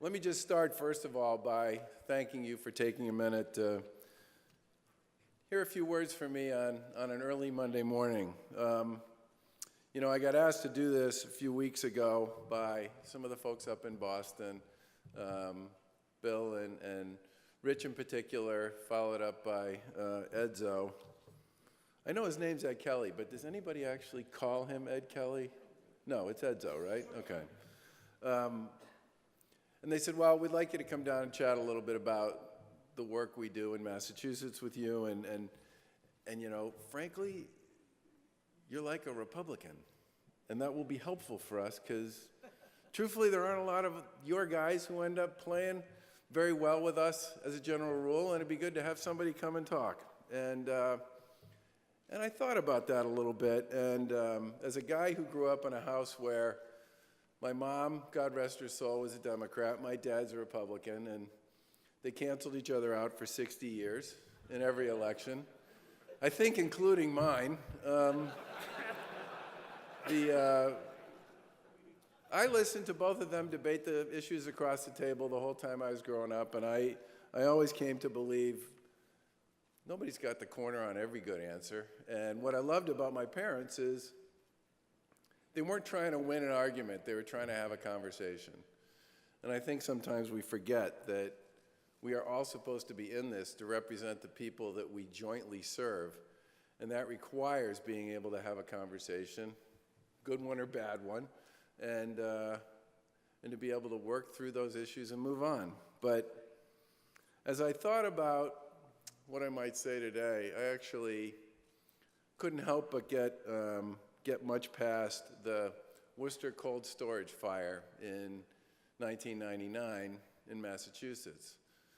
Let me just start, first of all, by thanking you for taking a minute to hear a few words from me on an early Monday morning. You know, I got asked to do this a few weeks ago by some of the folks up in Boston, Bill and Rich in particular, followed up by Edzo. I know his name's Ed Kelly, but does anybody actually call him Ed Kelly? No, it's Edzo, right? Okay. And they said, well, we'd like you to come down and chat a little bit about the work we do in Massachusetts with you, and you know, frankly, you're like a Republican, and that will be helpful for us, because truthfully, there aren't a lot of your guys who end up playing very well with us as a general rule, and it'd be good to have somebody come and talk. And I thought about that a little bit, and as a guy who grew up in a house where my mom, God rest her soul, was a Democrat, my dad's a Republican, and they canceled each other out for 60 years in every election, I think including mine. I listened to both of them debate the issues across the table the whole time I was growing up, and I always came to believe nobody's got the corner on every good answer. And what I loved about my parents is they weren't trying to win an argument, they were trying to have a conversation. And I think sometimes we forget that we are all supposed to be in this to represent the people that we jointly serve, and that requires being able to have a conversation, good one or bad one, and to be able to work through those issues and move on. But as I thought about what I might say today, I actually couldn't help but get much past the Worcester cold storage fire in 1999 in Massachusetts.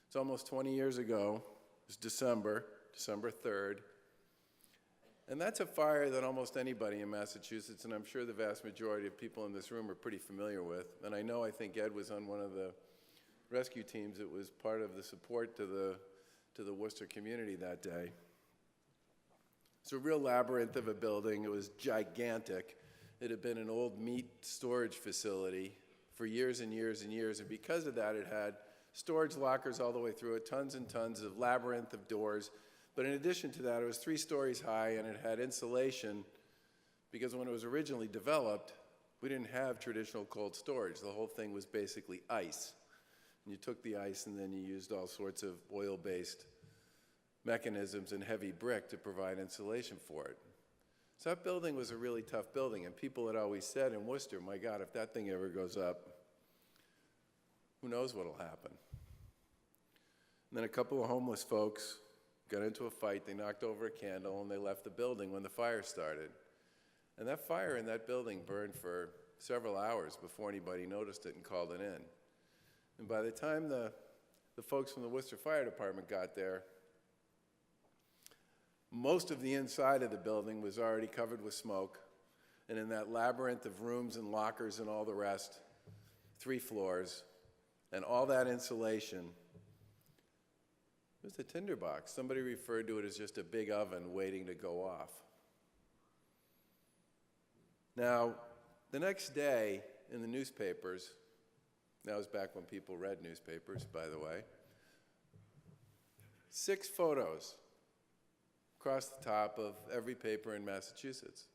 It's almost 20 years ago. It was December 3rd. And that's a fire that almost anybody in Massachusetts, and I'm sure the vast majority of people in this room are pretty familiar with. And I think Ed was on one of the rescue teams that was part of the support to the Worcester community that day. It's a real labyrinth of a building. It was gigantic. It had been an old meat storage facility for years and years and years, and because of that, it had storage lockers all the way through it, tons and tons of labyrinth of doors. But in addition to that, it was 3 stories high, and it had insulation, because when it was originally developed, we didn't have traditional cold storage. The whole thing was basically ice. And you took the ice, and then you used all sorts of oil-based mechanisms and heavy brick to provide insulation for it. So that building was a really tough building, and people had always said in Worcester, my God, if that thing ever goes up, who knows what'll happen. And then a couple of homeless folks got into a fight, they knocked over a candle, and they left the building when the fire started. And that fire in that building burned for several hours before anybody noticed it and called it in. And by the time the folks from the Worcester Fire Department got there, most of the inside of the building was already covered with smoke, and in that labyrinth of rooms and lockers and all the rest, 3 floors, and all that insulation, it was a tinderbox. Somebody referred to it as just a big oven waiting to go off. Now, the next day in the newspapers, that was back when people read newspapers, by the way, 6 photos across the top of every paper in Massachusetts.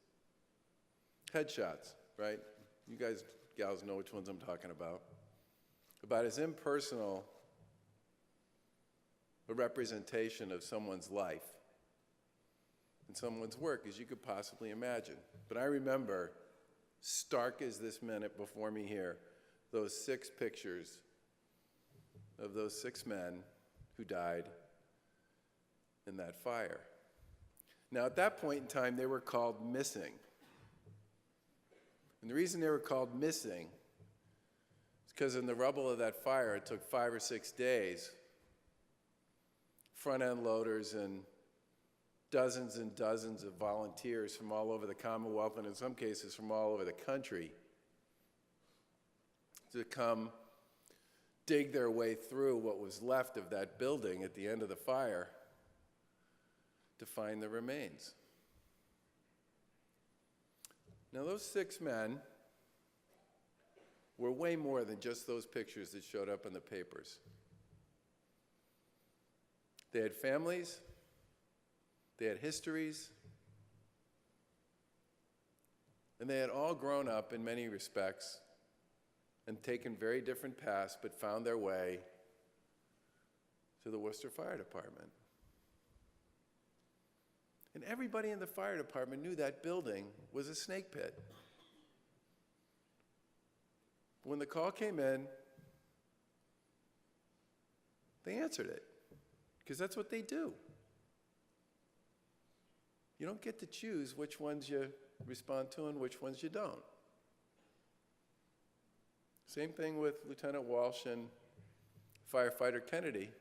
Headshots, right? You guys, gals, know which ones I'm talking about. About as impersonal a representation of someone's life and someone's work as you could possibly imagine. But I remember, stark as this minute before me here, those 6 pictures of those 6 men who died in that fire. Now, at that point in time, they were called missing. And the reason they were called missing is because in the rubble of that fire, it took 5 or 6 days, front-end loaders and dozens of volunteers from all over the Commonwealth, and in some cases from all over the country, to come dig their way through what was left of that building at the end of the fire to find the remains. Now, those 6 men were way more than just those pictures that showed up in the papers. They had families, they had histories, and they had all grown up in many respects and taken very different paths, but found their way to the Worcester Fire Department. And everybody in the fire department knew that building was a snake pit. When the call came in, they answered it, because that's what they do. You don't get to choose which ones you respond to and which ones you don't. Same thing with Lieutenant Walsh and firefighter Kennedy.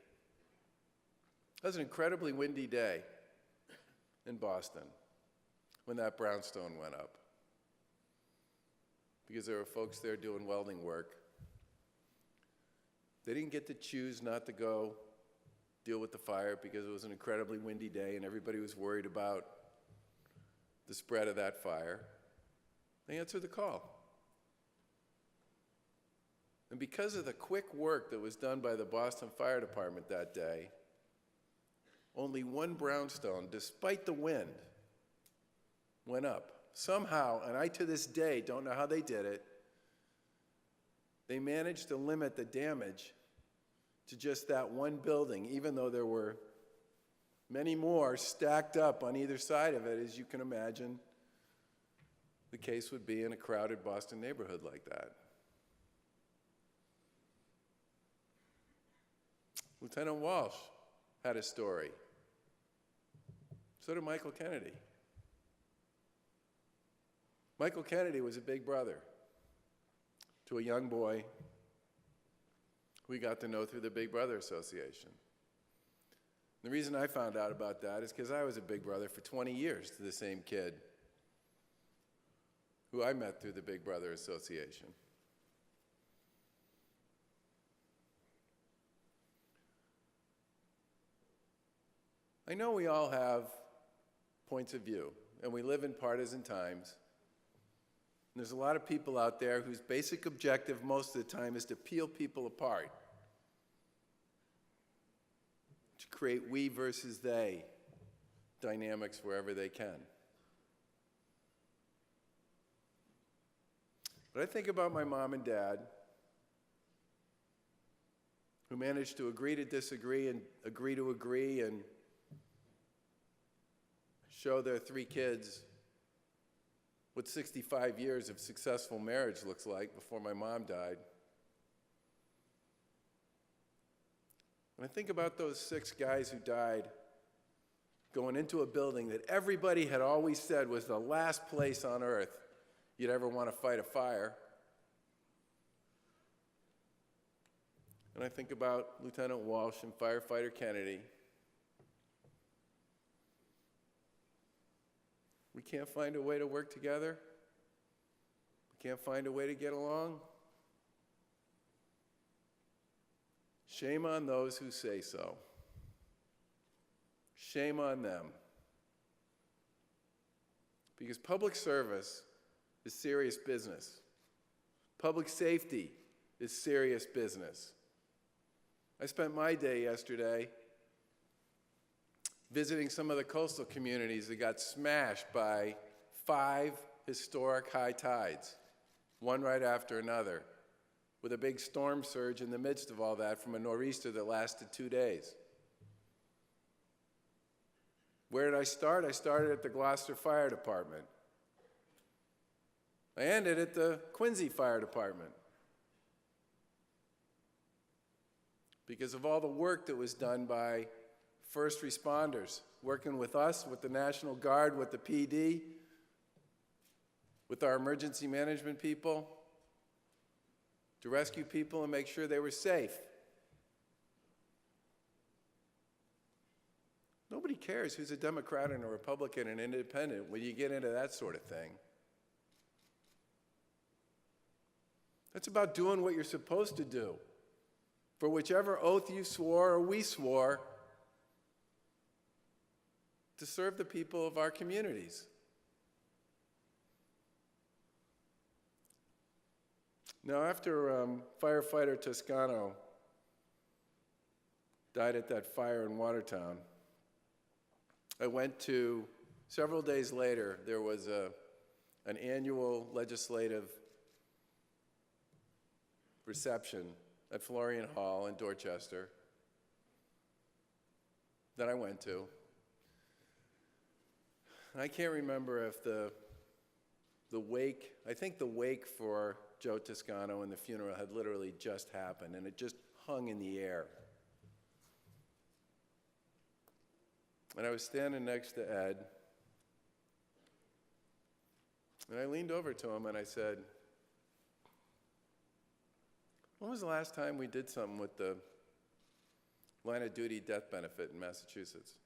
That was an incredibly windy day in Boston when that brownstone went up, because there were folks there doing welding work. They didn't get to choose not to go deal with the fire because it was an incredibly windy day and everybody was worried about the spread of that fire. They answered the call. And because of the quick work that was done by the Boston Fire Department that day, only one brownstone, despite the wind, went up. Somehow, and I to this day don't know how they did it, they managed to limit the damage to just that one building, even though there were many more stacked up on either side of it, as you can imagine the case would be in a crowded Boston neighborhood like that. Lieutenant Walsh had a story. So did Michael Kennedy. Michael Kennedy was a big brother to a young boy we got to know through the Big Brother Association. The reason I found out about that is because I was a big brother for 20 years to the same kid who I met through the Big Brother Association. I know we all have points of view, and we live in partisan times. And there's a lot of people out there whose basic objective most of the time is to peel people apart, to create we versus they dynamics wherever they can. But I think about my mom and dad, who managed to agree to disagree and agree to agree and show their 3 kids what 65 years of successful marriage looks like before my mom died. When I think about those 6 guys who died going into a building that everybody had always said was the last place on earth you'd ever want to fight a fire, and I think about Lieutenant Walsh and firefighter Kennedy, we can't find a way to work together. We can't find a way to get along. Shame on those who say so. Shame on them. Because public service is serious business. Public safety is serious business. I spent my day yesterday visiting some of the coastal communities that got smashed by 5 historic high tides, one right after another, with a big storm surge in the midst of all that from a nor'easter that lasted 2 days. Where did I start? I started at the Gloucester Fire Department. I ended at the Quincy Fire Department, because of all the work that was done by first responders, working with us, with the National Guard, with the PD, with our emergency management people, to rescue people and make sure they were safe. Nobody cares who's a Democrat and a Republican and independent when you get into that sort of thing. That's about doing what you're supposed to do, for whichever oath you swore or we swore, to serve the people of our communities. Now, after firefighter Toscano died at that fire in Watertown, I went to, several days later, there was an annual legislative reception at Florian Hall in Dorchester that I went to. And I can't remember if the wake, I think the wake for Joe Toscano and the funeral had literally just happened, and it just hung in the air. And I was standing next to Ed, and I leaned over to him and I said, when was the last time we did something with the line of duty death benefit in Massachusetts?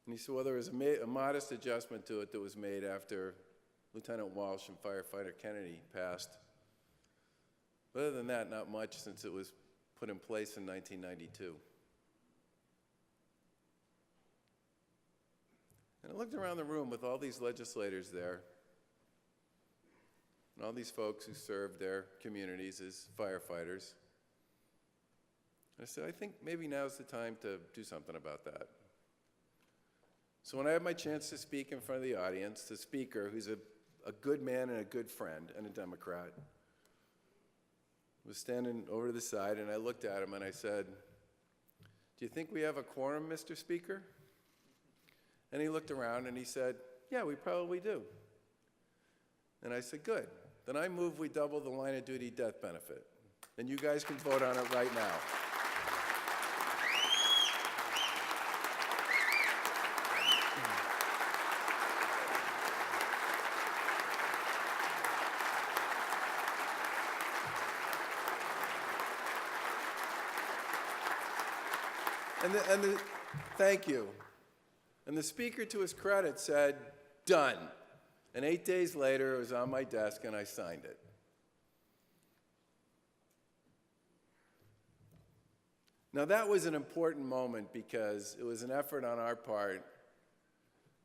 And he said, well, there was a modest adjustment to it that was made after Lieutenant Walsh and firefighter Kennedy passed. But other than that, not much, since it was put in place in 1992. And I looked around the room with all these legislators there, and all these folks who served their communities as firefighters. And I said, I think maybe now's the time to do something about that. So when I had my chance to speak in front of the audience, the speaker, who's a good man and a good friend and a Democrat, was standing over to the side, and I looked at him and I said, do you think we have a quorum, Mr. Speaker? And he looked around and he said, yeah, we probably do. And I said, good. Then I move we double the line of duty death benefit. And you guys can vote on it right now. Thank you. And the speaker, to his credit, said, done. And 8 days later, it was on my desk, and I signed it. Now, that was an important moment because it was an effort on our part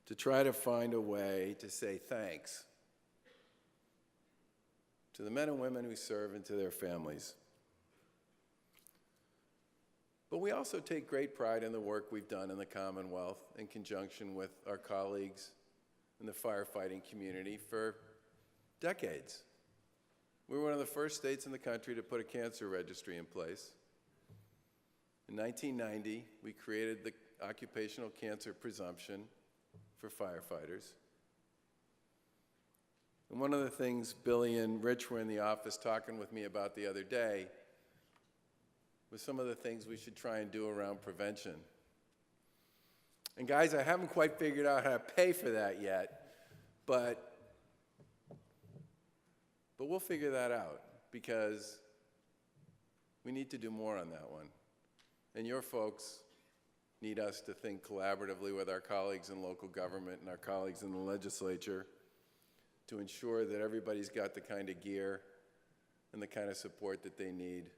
to try to find a way to say thanks to the men and women who serve and to their families. But we also take great pride in the work we've done in the Commonwealth in conjunction with our colleagues in the firefighting community for decades. We were one of the first states in the country to put a cancer registry in place. In 1990, we created the occupational cancer presumption for firefighters. And one of the things Billy and Rich were in the office talking with me about the other day was some of the things we should try and do around prevention. And guys, I haven't quite figured out how to pay for that yet, but we'll figure that out because we need to do more on that one. And your folks need us to think collaboratively with our colleagues in local government and our colleagues in the legislature to ensure that everybody's got the kind of gear and the kind of support that they need,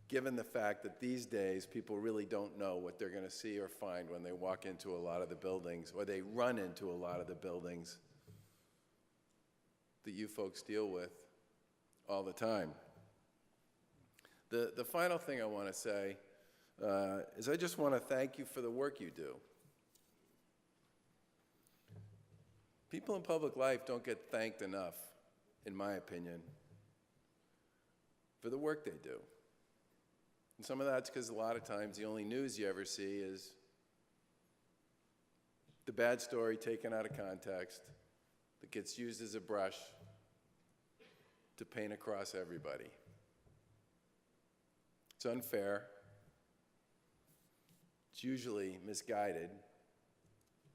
given the fact that these days people really don't know what they're going to see or find when they walk into a lot of the buildings or they run into a lot of the buildings that you folks deal with all the time. The final thing I want to say is I just want to thank you for the work you do. People in public life don't get thanked enough, in my opinion, for the work they do. And some of that's because a lot of times the only news you ever see is the bad story taken out of context that gets used as a brush to paint across everybody. It's unfair. It's usually misguided.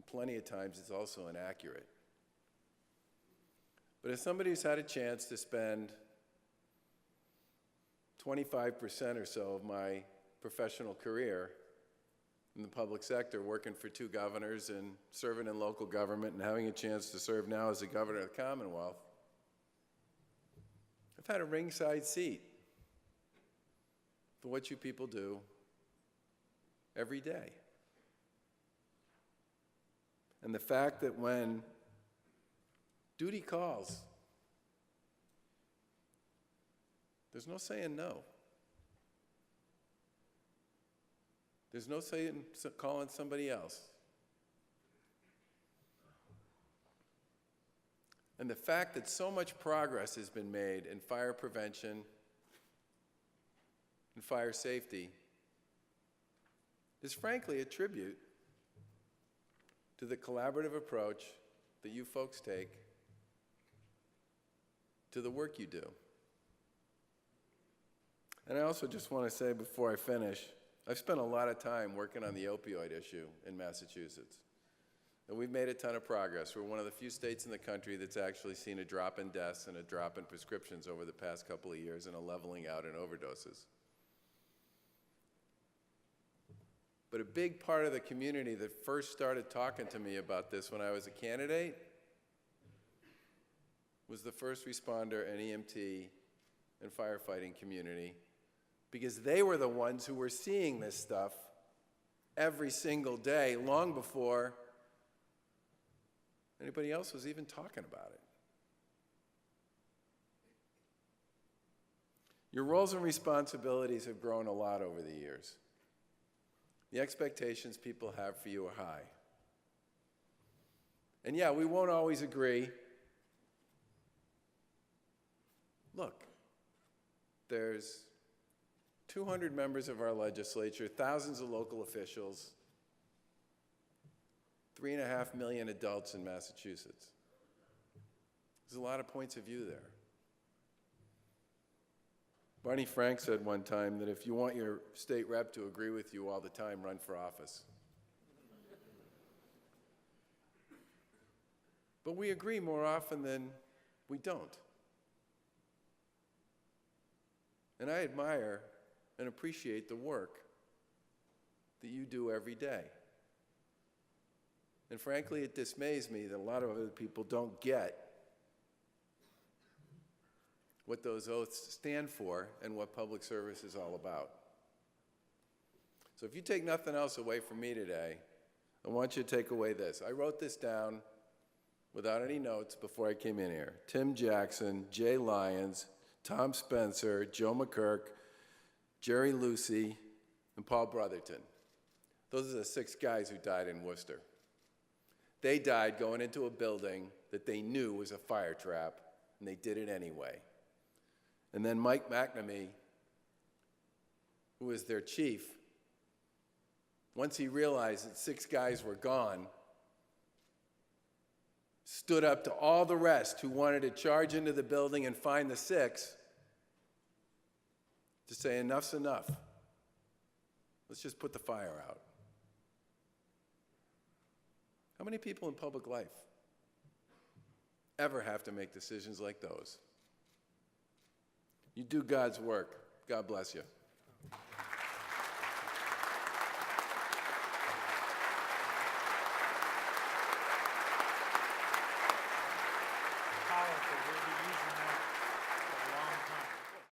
Plenty of times it's also inaccurate. But as somebody who's had a chance to spend 25% or so of my professional career in the public sector, working for 2 governors and serving in local government and having a chance to serve now as a governor of the Commonwealth, I've had a ringside seat for what you people do every day. And the fact that when duty calls There's no saying no. There's no saying, calling somebody else. And the fact that so much progress has been made in fire prevention and fire safety is frankly a tribute to the collaborative approach that you folks take to the work you do. And I also just want to say before I finish, I've spent a lot of time working on the opioid issue in Massachusetts. And we've made a ton of progress. We're one of the few states in the country that's actually seen a drop in deaths and a drop in prescriptions over the past couple of years and a leveling out in overdoses. But a big part of the community that first started talking to me about this when I was a candidate was the first responder and EMT and firefighting community, because they were the ones who were seeing this stuff every single day, long before anybody else was even talking about it. Your roles and responsibilities have grown a lot over the years. The expectations people have for you are high. And yeah, we won't always agree. Look, there's 200 members of our legislature, thousands of local officials, 3.5 million adults in Massachusetts. There's a lot of points of view there. Barney Frank said one time that if you want your state rep to agree with you all the time, run for office. But we agree more often than we don't. And I admire and appreciate the work that you do every day. And frankly, it dismays me that a lot of other people don't get what those oaths stand for and what public service is all about. So if you take nothing else away from me today, I want you to take away this. I wrote this down without any notes before I came in here. Tim Jackson, Jay Lyons, Tom Spencer, Joe McKirk, Jerry Lucy, and Paul Brotherton. Those are the 6 guys who died in Worcester. They died going into a building that they knew was a fire trap, and they did it anyway. And then Mike McNamee, who was their chief, once he realized that 6 guys were gone, stood up to all the rest who wanted to charge into the building and find the 6 to say, enough's enough. Let's just put the fire out. How many people in public life ever have to make decisions like those? You do God's work. God bless you.